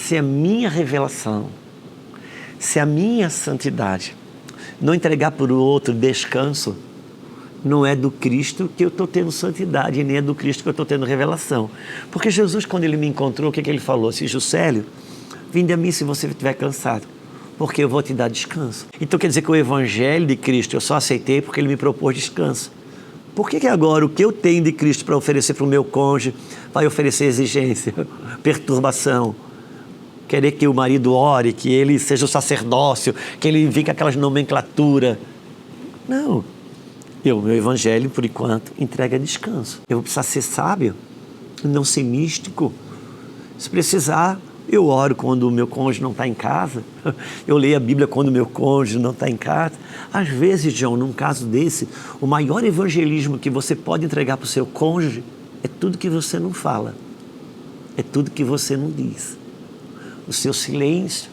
se a minha revelação, se a minha santidade não entregar para o outro descanso, não é do Cristo que eu estou tendo santidade, nem é do Cristo que eu estou tendo revelação. Porque Jesus, quando ele me encontrou, o que ele falou? Assim, Juscelio, vinde a mim se você estiver cansado, porque eu vou te dar descanso. Então quer dizer que o evangelho de Cristo eu só aceitei porque ele me propôs descanso. Por que agora o que eu tenho de Cristo para oferecer para o meu cônjuge vai oferecer exigência, perturbação? Querer que o marido ore, que ele seja o sacerdócio, que ele fique aquelas nomenclatura. Não. O meu evangelho, por enquanto, entrega descanso. Eu vou precisar ser sábio, não ser místico. Se precisar, eu oro quando o meu cônjuge não está em casa. Eu leio a Bíblia quando o meu cônjuge não está em casa. Às vezes, John, num caso desse, o maior evangelismo que você pode entregar para o seu cônjuge é tudo que você não fala. É tudo que você não diz. O seu silêncio.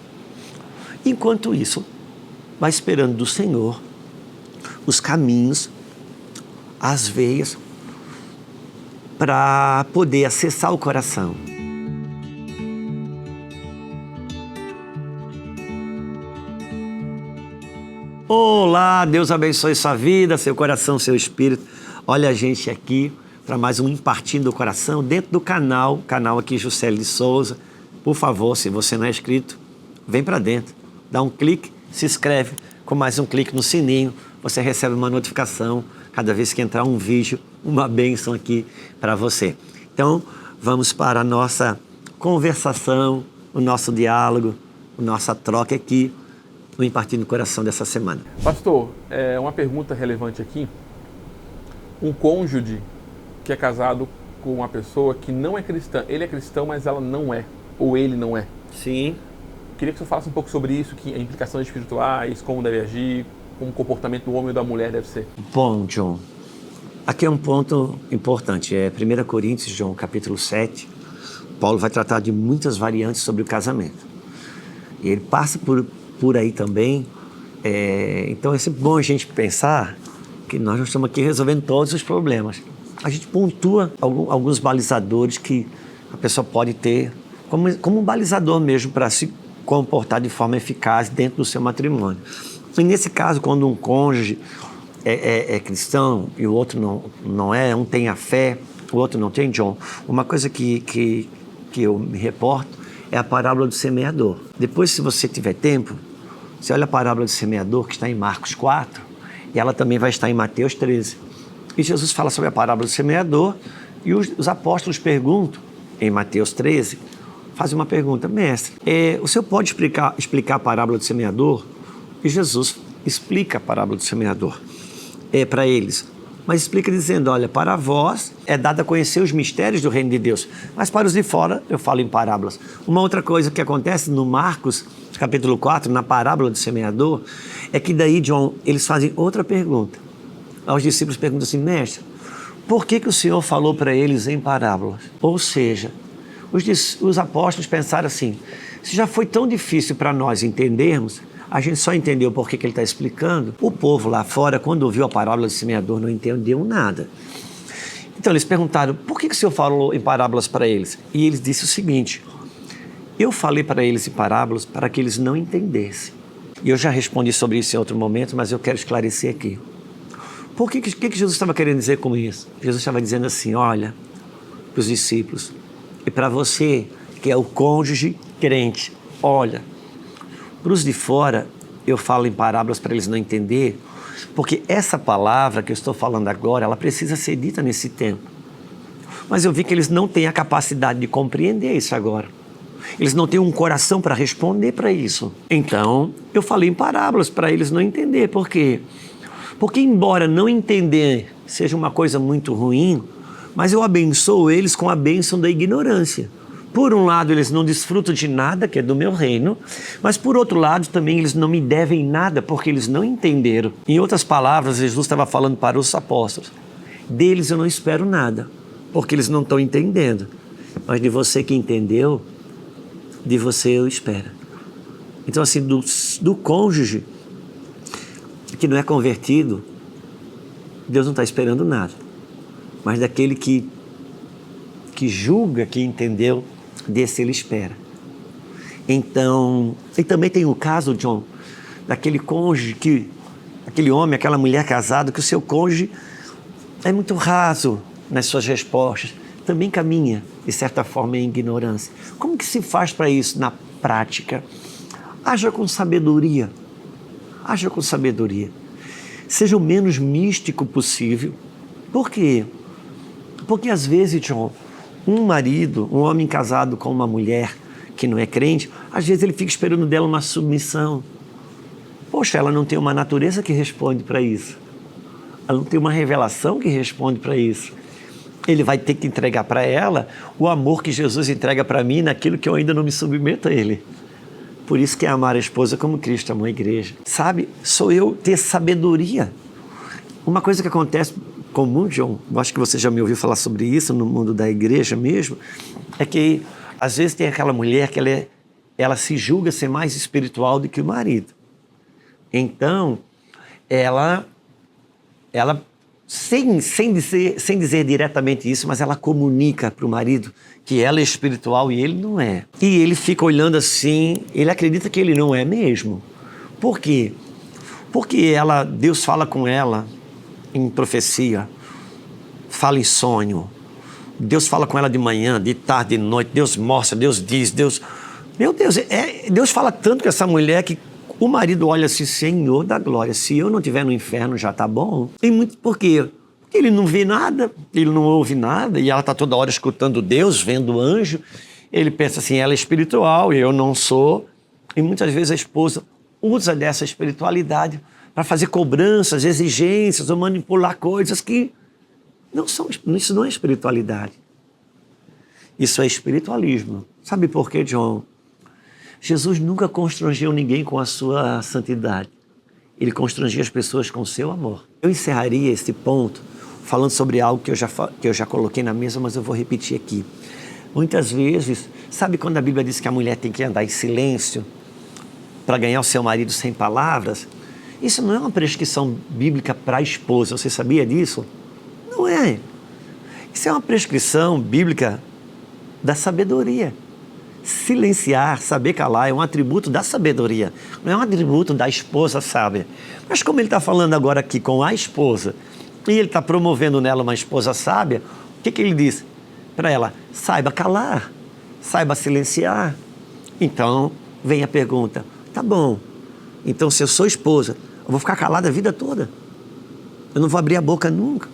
Enquanto isso, vai esperando do Senhor os caminhos, as veias, para poder acessar o coração. Olá, Deus abençoe sua vida, seu coração, seu espírito. Olha a gente aqui para mais um Impartindo o Coração dentro do canal aqui Juscelio de Souza. Por favor, se você não é inscrito, vem para dentro, dá um clique, se inscreve, com mais um clique no sininho, você recebe uma notificação cada vez que entrar um vídeo, uma bênção aqui para você. Então, vamos para a nossa conversação, o nosso diálogo, a nossa troca aqui, no Impartindo o Coração dessa semana. Pastor, uma pergunta relevante aqui. Um cônjuge que é casado com uma pessoa que não é cristã, ele é cristão, mas ela não é, ou ele não é. Sim. Queria que você falasse um pouco sobre isso, que implicações espirituais, como deve agir, como o comportamento do homem ou da mulher deve ser. Bom, John, aqui é um ponto importante. 1 Coríntios, John, capítulo 7, Paulo vai tratar de muitas variantes sobre o casamento. E ele passa por aí também. Então é sempre bom a gente pensar que nós não estamos aqui resolvendo todos os problemas. A gente pontua alguns balizadores que a pessoa pode ter como um balizador mesmo para se comportar de forma eficaz dentro do seu matrimônio. E nesse caso, quando um cônjuge é cristão e o outro não é, um tem a fé, o outro não tem, John, uma coisa que eu me reporto é a parábola do semeador. Depois, se você tiver tempo, você olha a parábola do semeador que está em Marcos 4 e ela também vai estar em Mateus 13. E Jesus fala sobre a parábola do semeador e os apóstolos perguntam, em Mateus 13, fazem uma pergunta: mestre, o senhor pode explicar a parábola do semeador? E Jesus explica a parábola do semeador para eles. Mas explica dizendo: olha, para vós é dado a conhecer os mistérios do reino de Deus, mas para os de fora eu falo em parábolas. Uma outra coisa que acontece no Marcos, capítulo 4, na parábola do semeador, é que daí, John, eles fazem outra pergunta. Os discípulos perguntam assim: mestre, por que o Senhor falou para eles em parábolas? Ou seja, os apóstolos pensaram assim: se já foi tão difícil para nós entendermos, a gente só entendeu por que ele está explicando. O povo lá fora, quando ouviu a parábola do semeador, não entendeu nada. Então eles perguntaram: por que o Senhor falou em parábolas para eles? E eles disseram o seguinte: eu falei para eles em parábolas para que eles não entendessem. E eu já respondi sobre isso em outro momento, mas eu quero esclarecer aqui. O que Jesus estava querendo dizer com isso? Jesus estava dizendo assim: olha, para os discípulos, e para você que é o cônjuge crente, olha, para os de fora eu falo em parábolas para eles não entenderem, porque essa palavra que eu estou falando agora, ela precisa ser dita nesse tempo. Mas eu vi que eles não têm a capacidade de compreender isso agora. Eles não têm um coração para responder para isso. Então, eu falei em parábolas para eles não entender. Por quê? Porque embora não entender seja uma coisa muito ruim, mas eu abençoo eles com a bênção da ignorância. Por um lado, eles não desfrutam de nada, que é do meu reino, mas por outro lado, também eles não me devem nada, porque eles não entenderam. Em outras palavras, Jesus estava falando para os apóstolos: deles eu não espero nada, porque eles não estão entendendo. Mas de você que entendeu, de você eu espero. Então assim, do cônjuge que não é convertido, Deus não está esperando nada. Mas daquele que julga, que entendeu, desse ele espera. Então, e também tem o caso, John, daquele cônjuge aquele homem, aquela mulher casada, que o seu cônjuge é muito raso nas suas respostas, também caminha, de certa forma, em ignorância. Como que se faz para isso na prática? Haja com sabedoria. Haja com sabedoria. Seja o menos místico possível. Por quê? Porque às vezes, John, um marido, um homem casado com uma mulher que não é crente, às vezes ele fica esperando dela uma submissão. Poxa, ela não tem uma natureza que responde para isso. Ela não tem uma revelação que responde para isso. Ele vai ter que entregar para ela o amor que Jesus entrega para mim naquilo que eu ainda não me submeto a ele. Por isso que é amar a esposa como Cristo amou a igreja. Sabe, sou eu ter sabedoria. Uma coisa que acontece comum, John, eu acho que você já me ouviu falar sobre isso no mundo da igreja mesmo, é que às vezes tem aquela mulher que ela se julga ser mais espiritual do que o marido. Então, ela sem dizer diretamente isso, mas ela comunica para o marido que ela é espiritual e ele não é. E ele fica olhando assim, ele acredita que ele não é mesmo. Por quê? Porque Deus fala com ela em profecia, fala em sonho. Deus fala com ela de manhã, de tarde, de noite. Deus mostra, Deus diz, Deus... Meu Deus, Deus fala tanto com essa mulher que o marido olha assim, Senhor da glória, se eu não estiver no inferno já está bom. E muito por quê? Porque ele não vê nada, ele não ouve nada, e ela está toda hora escutando Deus, vendo o anjo. Ele pensa assim, ela é espiritual e eu não sou. E muitas vezes a esposa usa dessa espiritualidade para fazer cobranças, exigências ou manipular coisas que não são. Isso não é espiritualidade. Isso é espiritualismo. Sabe por quê, John? Jesus nunca constrangeu ninguém com a sua santidade. Ele constrangia as pessoas com o seu amor. Eu encerraria esse ponto falando sobre algo que eu já coloquei na mesa, mas eu vou repetir aqui. Muitas vezes, sabe quando a Bíblia diz que a mulher tem que andar em silêncio para ganhar o seu marido sem palavras? Isso não é uma prescrição bíblica para a esposa. Você sabia disso? Não é. Isso é uma prescrição bíblica da sabedoria. Silenciar, saber calar é um atributo da sabedoria, não é um atributo da esposa sábia. Mas como ele está falando agora aqui com a esposa e ele está promovendo nela uma esposa sábia, o que ele diz para ela? Saiba calar, saiba silenciar. Então vem a pergunta, tá bom, então se eu sou esposa, eu vou ficar calada a vida toda? Eu não vou abrir a boca nunca?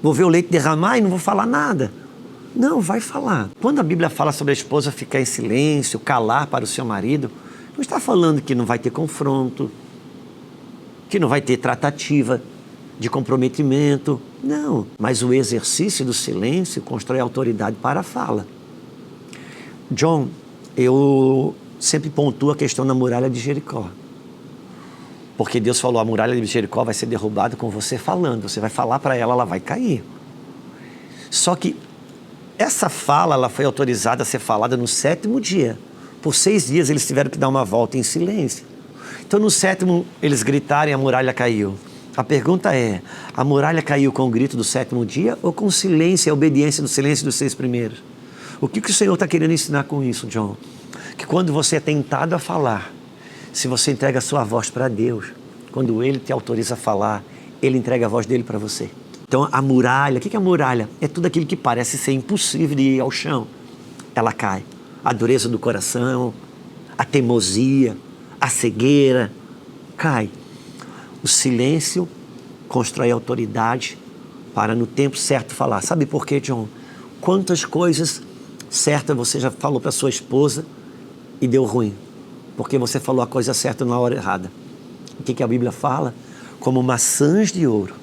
Vou ver o leite derramar e não vou falar nada? Não, vai falar. Quando a Bíblia fala sobre a esposa ficar em silêncio, calar para o seu marido, não está falando que não vai ter confronto, que não vai ter tratativa de comprometimento. Não, mas o exercício do silêncio constrói autoridade para a fala. John, eu sempre pontuo a questão da muralha de Jericó. Porque Deus falou, a muralha de Jericó vai ser derrubada com você falando. Você vai falar para ela, ela vai cair. Só que essa fala ela foi autorizada a ser falada no 7º dia. Por 6 dias eles tiveram que dar uma volta em silêncio. Então no 7º eles gritaram e a muralha caiu. A pergunta é, a muralha caiu com o grito do 7º dia ou com o silêncio e a obediência do silêncio dos 6 primeiros? O que o Senhor está querendo ensinar com isso, John? Que quando você é tentado a falar, se você entrega a sua voz para Deus, quando Ele te autoriza a falar, Ele entrega a voz dele para você. Então a muralha, o que é a muralha? É tudo aquilo que parece ser impossível de ir ao chão. Ela cai. A dureza do coração, a teimosia, a cegueira, cai. O silêncio constrói autoridade para no tempo certo falar. Sabe por quê, John? Quantas coisas certas você já falou para sua esposa e deu ruim? Porque você falou a coisa certa na hora errada. O que a Bíblia fala? Como maçãs de ouro,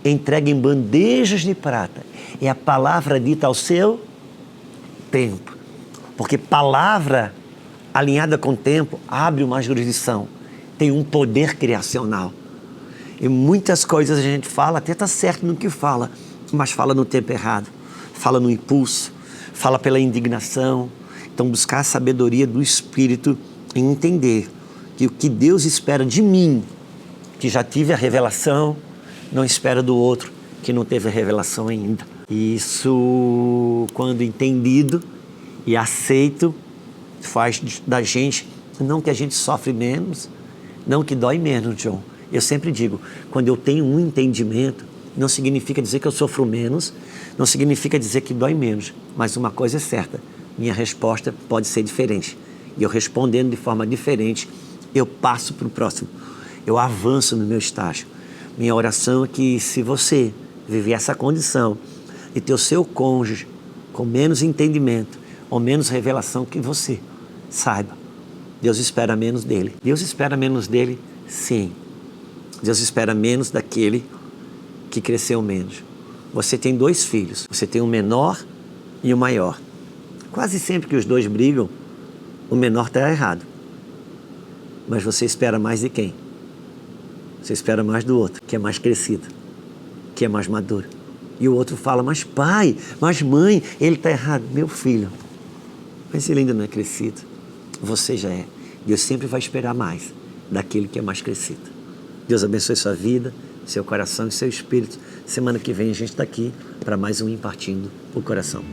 entregue em bandejas de prata, é a palavra dita ao seu tempo. Porque palavra alinhada com o tempo abre uma jurisdição, tem um poder criacional. E muitas coisas a gente fala, até está certo no que fala, mas fala no tempo errado, fala no impulso, fala pela indignação. Então buscar a sabedoria do Espírito e entender que o que Deus espera de mim, que já tive a revelação, não espera do outro que não teve a revelação ainda. E isso, quando entendido e aceito, faz da gente, não que a gente sofre menos, não que dói menos, John. Eu sempre digo, quando eu tenho um entendimento, não significa dizer que eu sofro menos, não significa dizer que dói menos, mas uma coisa é certa, minha resposta pode ser diferente. E eu respondendo de forma diferente, eu passo para o próximo, eu avanço no meu estágio. Minha oração é que se você viver essa condição e ter o seu cônjuge com menos entendimento ou menos revelação que você, saiba, Deus espera menos dele. Deus espera menos dele, sim. Deus espera menos daquele que cresceu menos. Você tem 2 filhos, você tem o menor e o maior. Quase sempre que os 2 brigam, o menor está errado. Mas você espera mais de quem? Você espera mais do outro, que é mais crescido, que é mais maduro. E o outro fala, mas pai, mas mãe, ele está errado. Meu filho, mas ele ainda não é crescido. Você já é. Deus sempre vai esperar mais daquele que é mais crescido. Deus abençoe sua vida, seu coração e seu espírito. Semana que vem a gente está aqui para mais um Impartindo o Coração.